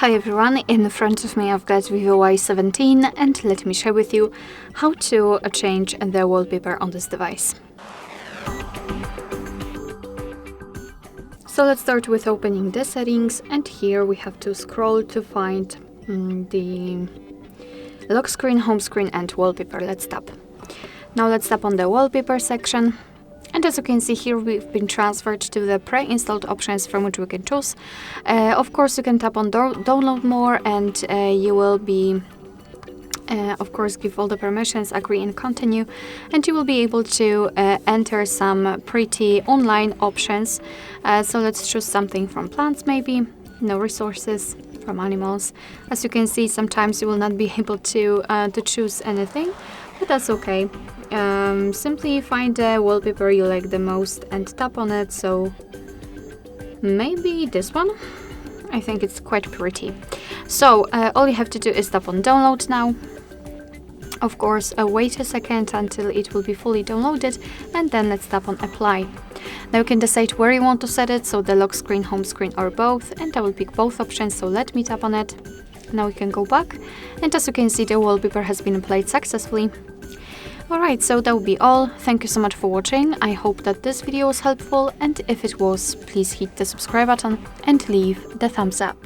Hi everyone, in front of me I've got VIVO Y17 and let me share with you how to change the wallpaper on this device. So let's start with opening the settings, and here we have to scroll to find the lock screen, home screen and wallpaper. Let's tap. Now let's tap on the wallpaper section. And as you can see here, we've been transferred to the pre-installed options from which we can choose. Of course, you can tap on download more, and you will be, of course, give all the permissions, agree and continue, and you will be able to enter some pretty online options. So let's choose something from plants, maybe, no resources, from animals. As you can see, sometimes you will not be able to choose anything, but that's okay. Simply find the wallpaper you like the most and tap on it. So maybe this one. I think it's quite pretty. So all you have to do is tap on download now. Of course, wait a second until it will be fully downloaded, and then let's tap on apply. Now you can decide where you want to set it, so the lock screen, home screen or both, and I will pick both options, so let me tap on it. Now we can go back, and as you can see, the wallpaper has been applied successfully. Alright, so that will be all. Thank you so much for watching. I hope that this video was helpful, and if it was, please hit the subscribe button and leave the thumbs up.